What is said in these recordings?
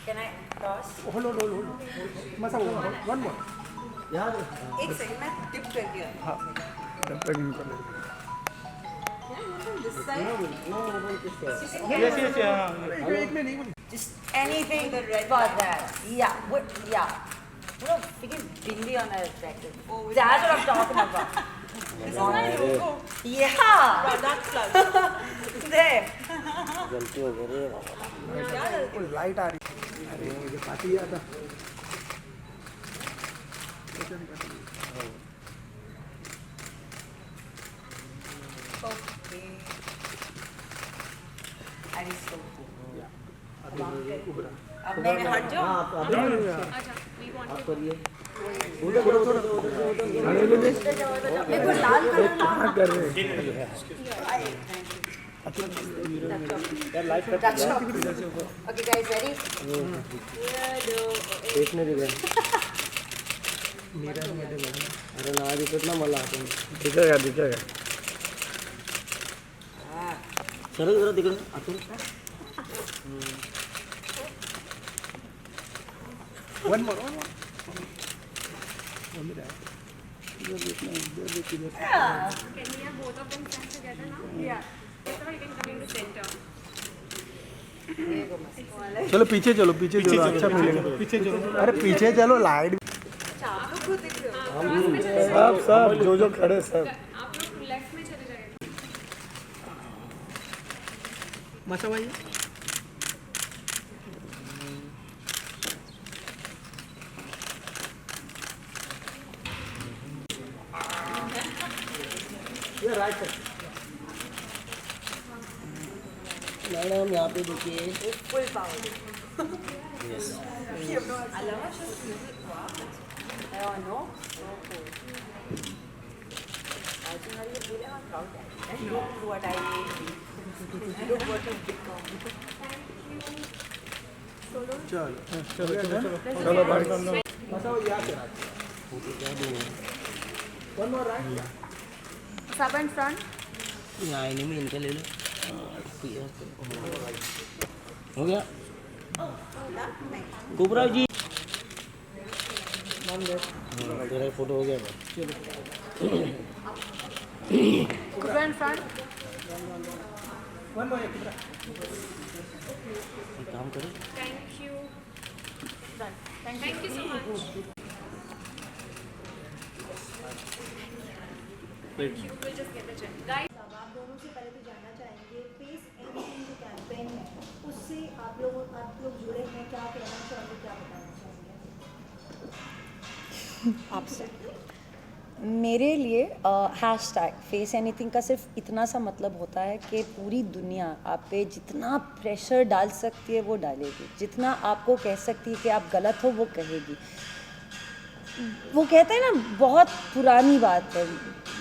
Can I toss? hold. मसा one more. यार एक सेकंड मैं टिप कर दिया. हाँ. तब तक इनको ले. This side. Yes. एक में नहीं बोली. Just anything for that. Yeah. Yeah. What a freaking billy on a jacket. That's what I'm talking about. Yeah. Product plus. There. गलती हो गई रे कोई लाइट आ रही. अरे मुझे पार्टी याद आ. Okay. That is so cool. अभी उबरा. अब मैं हट जाऊँ. हाँ आप करिए मेरे को लाल कलर क्या कर रहे हैं? Okay guys, ready? देखने दे गए अरे ना दिखत ना मला आपण दिखेगा. चलो जरा तिकडे आतून One more. Can we have both of them stand together now? Yeah. So you can come in the center. चलो पीछे चलो अच्छा मिलेगा. अरे पीछे चलो लाइट. सब जो खड़े सब. आप लोग लेफ्ट में चले जाइए. मसा भाई. ये राइट साइड मैडम यहाँ पे देखिए Full power. Yes I love how she's music. Wow. I don't know. So cool. I think I'm proud of that. Look what I made. Look what you've become. चलो भाई. मसा वो यहाँ पे one more right Sub and front. यहाँ आईने में इनका ले लो हो गया गुबराव जी तेरा फोटो हो गया Kubra in front. काम करो Thank you. Thank you so much. You will just get the check. Guys. अब आप दोनों से पहले तो जानना चाहेंगे फेस एनीथिंग जो कैंपेन है उससे आप लोग जुड़े हैं, क्या कहना चाहेंगे, क्या बताना चाहेंगे आपसे मेरे लिए हैशटैग फेस एनीथिंग का सिर्फ इतना सा मतलब होता है कि पूरी दुनिया आप पे जितना प्रेशर डाल सकती है वो डालेगी, जितना आपको कह सकती है कि आप गलत हो वो कहेगी. वो कहते हैं ना, बहुत पुरानी बात है,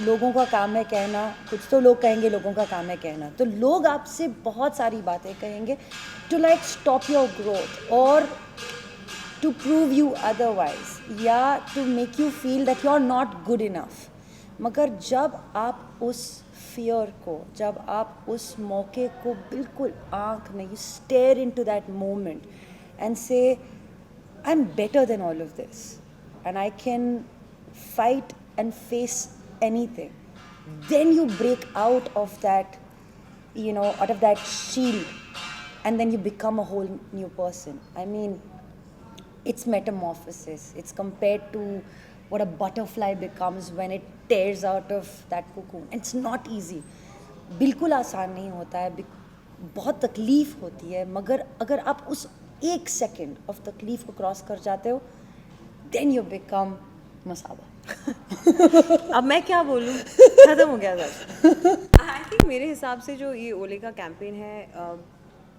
लोगों का काम है कहना. कुछ तो लोग कहेंगे लोगों का काम है कहना, तो लोग आपसे बहुत सारी बातें कहेंगे to like stop your growth और टू प्रूव यू अदरवाइज या to make you feel that you are not good enough. मगर जब आप उस फियर को, जब आप उस मौके को बिल्कुल आँख में, you stare into that moment and say I am better than all of this and I can fight and face anything, then you break out of that, out of that shield, and then you become a whole new person. I mean, it's metamorphosis. It's compared to what a butterfly becomes when it tears out of that cocoon. It's not easy. बिल्कुल आसान नहीं होता है, बहुत तकलीफ़ होती है, मगर अगर आप उस एक सेकेंड ऑफ तकलीफ़ को क्रॉस कर जाते हो, then you become मसाबा. अब मैं क्या बोलूँ, ख़त्म हो गया सब. आई थिंक मेरे हिसाब से जो ये ओले का कैंपेन है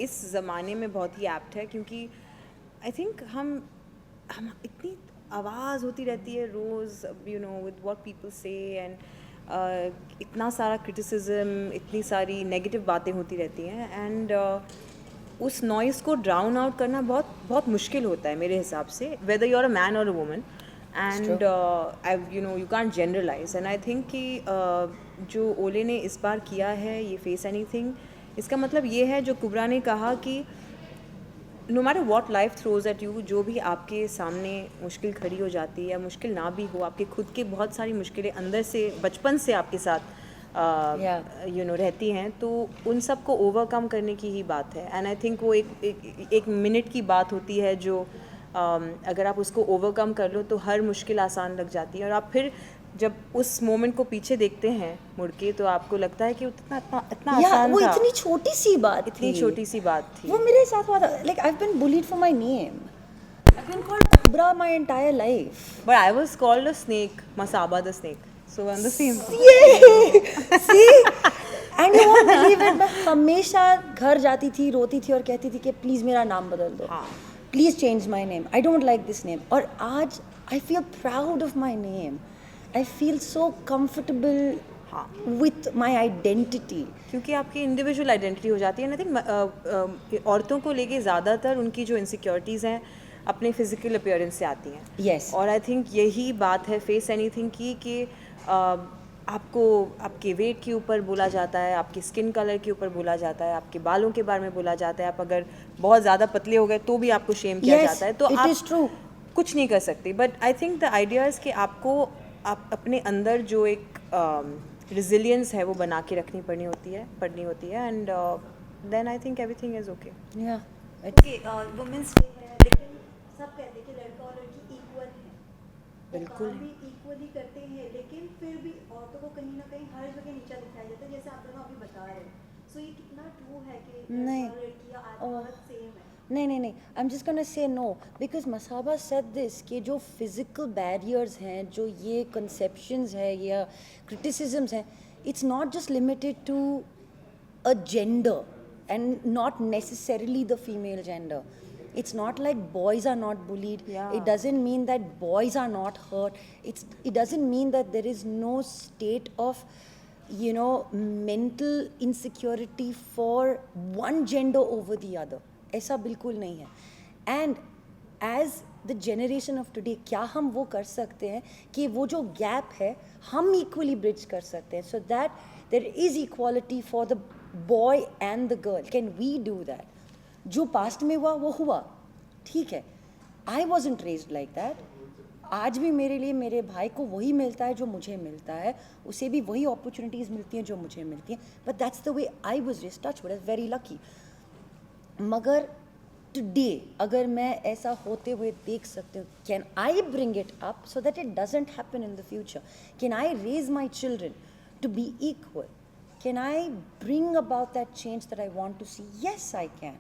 इस ज़माने में बहुत ही एप्ट है, क्योंकि आई थिंक हम इतनी आवाज़ होती रहती है रोज़, विद व्हाट पीपल से, एंड इतना सारा क्रिटिसिज्म, इतनी सारी नेगेटिव बातें होती रहती हैं, एंड उस नॉइज़ को ड्राउन आउट करना बहुत बहुत मुश्किल होता है मेरे हिसाब से, whether you are a man or a woman, and you can't generalise. And I think कि जो ओले ने इस बार किया है ये फेस एनीथिंग, इसका मतलब ये है जो कुबरा ने कहा कि no matter what life throws at you, जो भी आपके सामने मुश्किल खड़ी हो जाती है या मुश्किल ना भी हो, आपके खुद के बहुत सारी मुश्किलें अंदर से बचपन से आपके साथ यू नो रहती हैं, तो उन सब को ओवरकम करने की ही बात है. एंड आई थिंक वो एक मिनट की बात होती है जो अगर आप उसको ओवरकम कर लो तो हर मुश्किल आसान लग जाती है. और आप फिर जब उस मोमेंट को पीछे देखते हैं मुड़ के, तो आपको लगता है कि इतना इतना इतना आसान वो था, इतनी छोटी सी बात इतनी थी. छोटी सी बात थी. वो मेरे साथ हुआ था. Like I have been bullied for my name. I have been called cobra my entire life. But I was called a snake, Masaba the snake. So I'm the same. See? And you won't believe it, मैं हमेशा घर जाती थी, रोती थी और कहती थी कि प्लीज़ मेरा नाम बदल दो. हाँ. Please change my name. I don't like this name. और आज I feel proud of my name. I feel so comfortable हाँ. With my identity. क्योंकि आपकी इंडिविजुअल आइडेंटिटी हो जाती है. आई थिंक औरतों को लेके ज़्यादातर उनकी जो इनसिक्योरिटीज़ हैं अपने फिजिकल अपीयरेंस से आती हैं. Yes. और आई थिंक यही बात है फेस एनीथिंग की कि आपको आपके वेट के ऊपर बोला जाता है, आपके स्किन कलर के ऊपर बोला जाता है, आपके बालों के बारे में बोला जाता है. आप अगर बहुत ज़्यादा पतले हो गए तो भी आपको शेम किया Yes, जाता है. तो it आप is true. कुछ नहीं कर सकते. But I think the idea is कि आपको आप अपने अंदर जो एक रिजिलियंस है वो बना के रखनी पड़नी होती है. And then I think everything is okay. Yeah okay women's day है, लेकिन सब कहते हैं कि लड़का और लड़की इक्वल है. बिल्कुल. काम भी इक्वली करते हैं, लेकिन फिर भी औरतों को कहीं ना कहीं हर जगह नीचा दिखाया जाता है, जैसे आप दोनों अभी बता रहे हैं. सो ये कितना ट्रू है कि नहीं. लड़का और लड़की या औरत सेम है? नहीं, I am just gonna say no because Masaba said this कि जो फिजिकल बैरियर्स हैं, जो ये कंसेप्शंस है या क्रिटिसिजम्स हैं, it's not just limited to a gender and not necessarily the female gender. It's not like boys are not bullied. Yeah. It doesn't mean that boys are not hurt. It doesn't mean that there is no state of, you know, mental insecurity for one gender over the other. ऐसा बिल्कुल नहीं है. And as the generation of today, क्या हम वो कर सकते हैं कि वो जो gap है हम equally bridge कर सकते हैं, so that there is equality for the boy and the girl. Can we do that? जो past में हुआ वो हुआ, ठीक है. I wasn't raised like that. आज भी मेरे लिए मेरे भाई को वही मिलता है जो मुझे मिलता है, उसे भी वही opportunities मिलती हैं जो मुझे मिलती हैं. But that's the way I was raised. Touch wood, I was very lucky. मगर today अगर मैं ऐसा होते हुए देख सकती हूँ, can I bring it up so that it doesn't happen in the future? Can I raise my children to be equal? Can I bring about that change that I want to see? Yes, I can.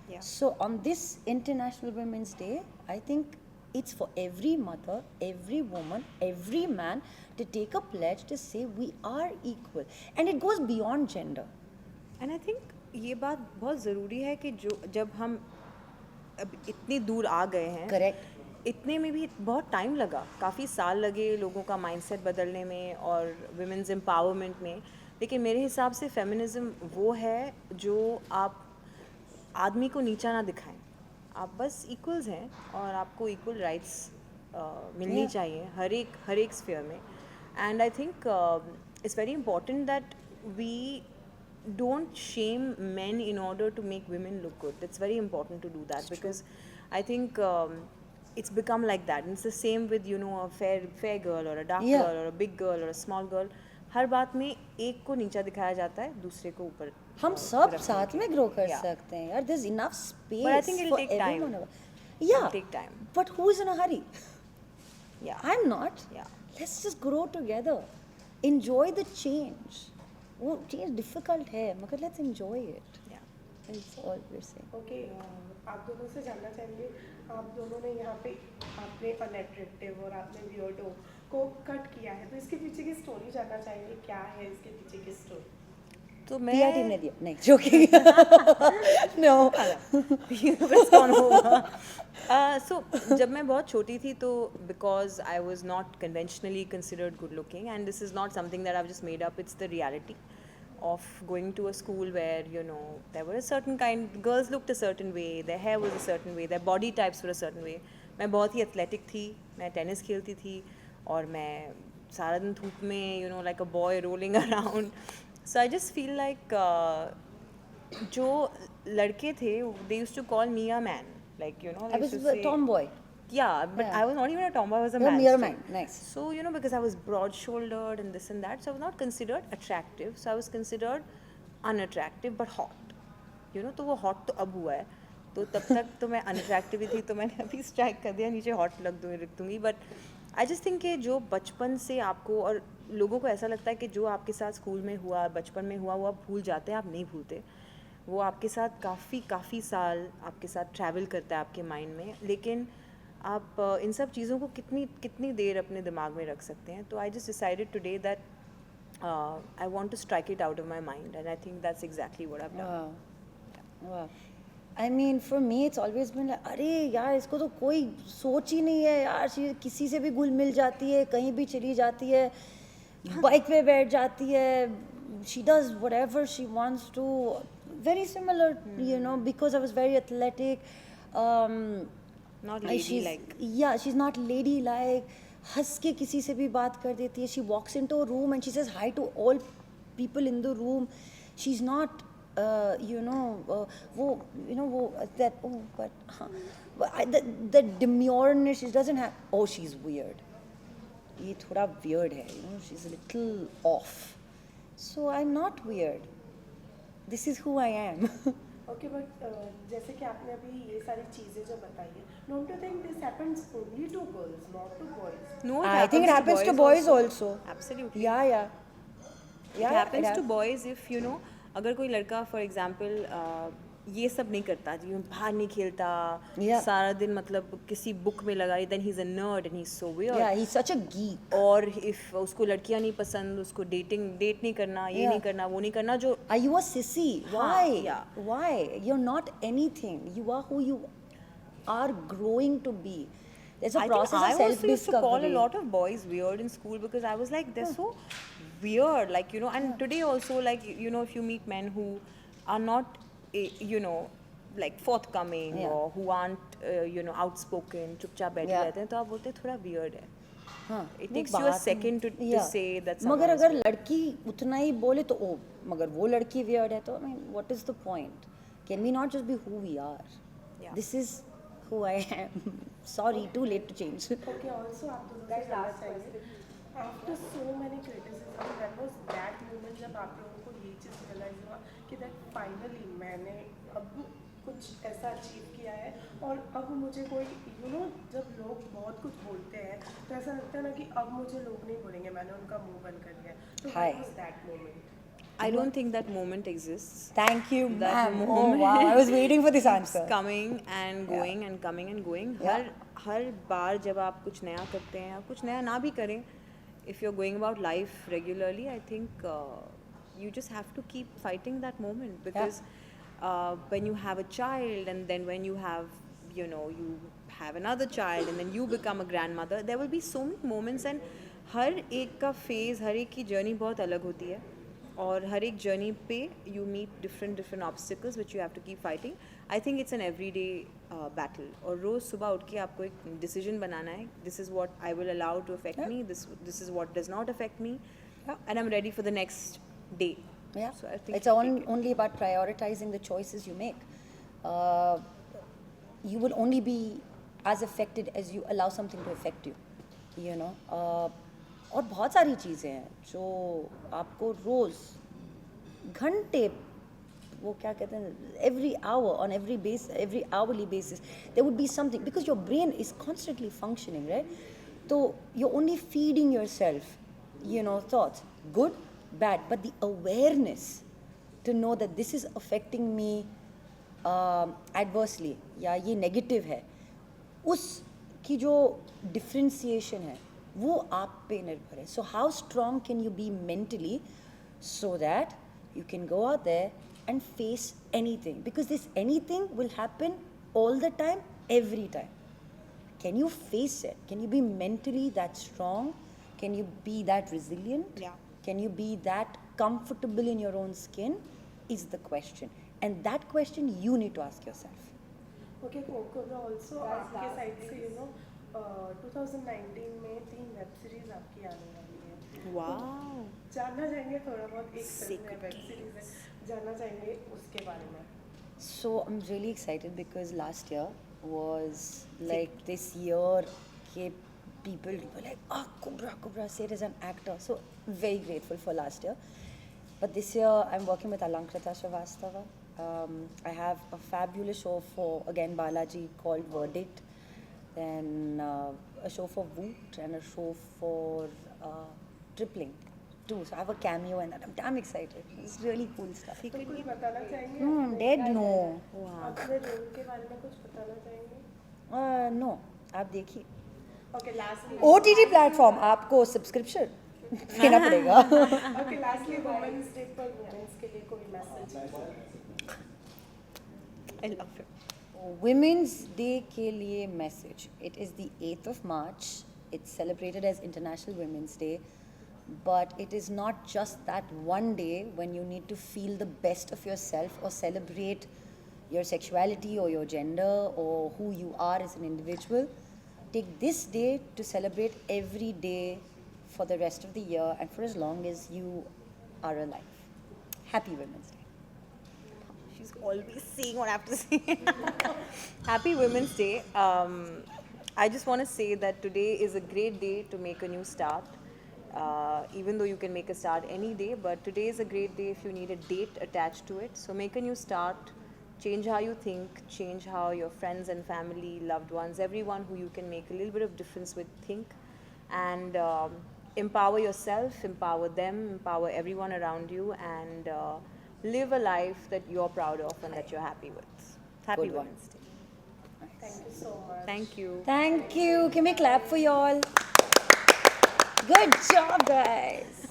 Yeah. So on this International Women's Day, I think it's for every mother, every woman, every man to take a pledge to say we are equal. And it goes beyond gender. And I think ये बात बहुत ज़रूरी है कि जो जब हम अब इतनी दूर आ गए हैं, Correct. इतने में भी बहुत टाइम लगा, काफ़ी साल लगे लोगों का माइंडसेट बदलने में और वुमेन्स एम्पावरमेंट में. लेकिन मेरे हिसाब से फेमिनिज्म वो है जो आप आदमी को नीचा ना दिखाएं. आप बस इक्वल्स हैं और आपको इक्वल राइट्स मिलनी Yeah. चाहिए हर एक स्फीयर में. And I think it's very important that we don't shame men in order to make women look good. It's very important to do that because I think it's become like that. And it's the same with, you know, a fair girl or a dark Yeah. girl or a big girl or a small girl. हर बात में एक को नीचा दिखाया जाता है, दूसरे को ऊपर. हम सब साथ में grow कर Yeah. सकते हैं यार. There's enough space But I think it'll for take time. everyone. Yeah. It'll take time. But who is in a hurry? Yeah. I'm not. Yeah. Let's just grow together. Enjoy the change. वो चीज़ difficult है मगर let's enjoy it. Yeah. That's all we're saying. Okay आप दोनों से जानना चाहेंगे, आप दोनों ने यहाँ पे आपने अनएट्रैक्टिव और आपने वियर्डो को कट किया है, तो इसके पीछे की स्टोरी जानना चाहेंगे, क्या है इसके पीछे की स्टोरी? तो दिया टीम ने मैं दिया नहीं joking. No. बस कौन होगा? So जब मैं बहुत छोटी थी तो because I was not conventionally considered good looking, and this is not something that I've just made up, it's the reality of going to a school where, you know, there were a certain kind, girls looked a certain way, their hair was a certain way, their body types were a certain way. मैं बहुत ही athletic थी, मैं tennis खेलती थी और मैं सारा दिन धूप में, you know, like a boy rolling around. So I just feel like जो लड़के थे they used to call me a man, like you know I they was used to a say, tomboy. yeah, but Yeah. I was not even a tomboy, I was a You're man mere still. man. Nice. So you know, because I was broad shouldered and this and that, so I was not considered attractive, so I was considered unattractive but hot, you know. तो वो hot तो अब हुआ है, तो तब तक तो मैं unattractive ही थी, तो मैंने अभी strike कर दिया, नीचे hot रख दूंगी. But I just think कि जो बचपन से आपको, और लोगों को ऐसा लगता है कि जो आपके साथ स्कूल में हुआ, बचपन में हुआ, वो आप भूल जाते हैं, आप नहीं भूलते. वो आपके साथ काफ़ी साल आपके साथ ट्रैवल करता है आपके माइंड में, लेकिन आप इन सब चीज़ों को कितनी देर अपने दिमाग में रख सकते हैं. तो I just decided today that I want to strike it out of my mind, and I think that's exactly what I have done. Wow. Wow. I mean, for me, it's always been like, अरे यार इसको तो कोई सोच ही नहीं है यार, किसी से भी घुल मिल जाती है, कहीं भी चली जाती है, बाइक पे बैठ जाती है, she does whatever she wants to. Very similar, you know, because I was very athletic. Not she's- ladylike. Yeah, she's not ladylike. हंस के किसी से भी बात कर देती है. She walks into a room and she says hi to all people in the room. She's not, you know, वो that, oh, but the demureness, she doesn't have, oh, she's weird. ये थोड़ा weird है, you know, she's a little off. So I'm not weird. This is who I am. Okay but जैसे कि आपने अभी ये सारी चीज़ें जो बताई है, don't you think this happens only to girls not to boys? No, I think it happens to boys also. Absolutely. Yeah, yeah. It happens to boys if you know, अगर कोई लड़का फॉर एग्जांपल ये सब नहीं करता, जी बाहर नहीं खेलता, Yeah. सारा दिन मतलब किसी बुक में लगा, then he's a nerd and he's so weird. Yeah, he's such a geek. और if उसको लड़कियां नहीं पसंद, उसको डेट नहीं करना, ये Yeah. नहीं करना, वो नहीं करना, जो Are you a sissy? Why? yeah. Why? You're not anything. You are who you are growing to be. There's a I process think I of also used to call a self-discovery. lot of boys weird in school because I was like, they're so weird, like you know. And today also, like you know, if you meet men who are not, you know, like forthcoming Yeah. or who aren't, you know, outspoken, चुपचाप बैठे Yeah. रहते हैं, तो आप बोलते हैं थोड़ा weird है. हाँ, It वो takes you a बात second to Yeah. say that मगर someone is अगर weird. लड़की उतना ही बोले तो ओ, मगर वो लड़की weird है तो I mean, what is the point? Can we not just be who we are? Yeah. This is who I am. Sorry, too late to change. Okay also आप दोनों से जानना चाहिए, after so many criticism that was that moment जब आप लोगों को ये चीज़ रियलाइज हुआ कि दैट फाइनली मैंने अब कुछ ऐसा अचीव किया है, और अब मुझे कोई यू नो, जब लोग बहुत कुछ बोलते हैं तो ऐसा लगता है ना कि अब मुझे लोग नहीं बोलेंगे, मैंने उनका मुंह बंद कर दिया. तो Hi. What was that moment? I don't think that moment exists. Thank you, That ma'am. Oh moment wow, I was waiting for this answer. coming and going and coming and going. Yeah. हर बार जब आप कुछ नया करते हैं, आप कुछ नया ना भी करें, if you're going about life regularly, I think you just have to keep fighting that moment, because when you have a child and then when you have, you know, you have another child and then you become a grandmother, there will be so many moments, and हर एक का phase, हर एक की journey बहुत अलग होती है, और हर एक जर्नी पे you meet different obstacles which you have to keep fighting. I think it's an everyday battle, और रोज़ सुबह उठ के आपको एक डिसीजन बनाना है, this is what I will allow to affect me, this is what does not affect me, and I am ready for the next day. Yeah, So I think it's only about prioritizing the choices you make. You will only be as affected as you allow something to affect you. You know, और बहुत सारी चीज़ें हैं जो आपको रोज़ घंटे, वो क्या कहते हैं, every hour, on every hourly basis there would be something, because your brain is constantly functioning, right? So you're only feeding yourself, you know, thoughts, good, bad, but the awareness to know that this is affecting me adversely, या ये negative है, उसकी जो differentiation है वो आप पे निर्भर है. So how strong can you be mentally so that you can go out there and face anything, because this anything will happen all the time, every time. Can you face it? Can you be mentally that strong? Can you be that resilient? Yeah. Can you be that comfortable in your own skin is the question, and that question you need to ask yourself. Okay Kokura also आपके side से you know 2019 में 3 web series आपकी आने वाली है. Wow जानना चाहेंगे थोड़ा बहुत, एक फिल्म है, वेब सीरीज है, जानना चाहेंगे उसके बारे में? So I'm really excited because last year was like this year ke people were like, oh, Kubra Seth is an actor. So very grateful for last year. But this year I'm working with Alankrita Srivastava. I have a fabulous show for, again, Balaji called Verdict. Then a show for Woot and a show for Tripling too. So I have a cameo in that. I'm damn excited. It's really cool stuff. तो कुछ बताना चाहेंगे? No, I'm dead, no. अपने role के बारे में कुछ बताना चाहेंगे? No, आप देखिए. ओके लास्टली OTT प्लेटफॉर्म आपको सब्सक्रिप्शन देना पड़ेगा. ओके लास्टली वुमेन्स डे पर वुमेन्स के लिए कोई message? I love it Women's Day के लिए message. It is the 8th of March. It's celebrated as International Women's Day. But it is not just that one day when you need to feel the best of yourself or celebrate your sexuality or your gender or who you are as an individual. Take this day to celebrate every day for the rest of the year and for as long as you are alive. Happy Women's Day. She's always saying what I have to say. Happy Women's Day. I just want to say that today is a great day to make a new start. Even though you can make a start any day, but today is a great day if you need a date attached to it. So make a new start. Change how you think. Change how your friends and family, loved ones, everyone who you can make a little bit of difference with think. And empower yourself, empower them, empower everyone around you, and live a life that you're proud of and that you're happy with. Happy Good one. Women's Day. Thank you so much. Thank you. Thank you. Can we clap for y'all? Good job, guys.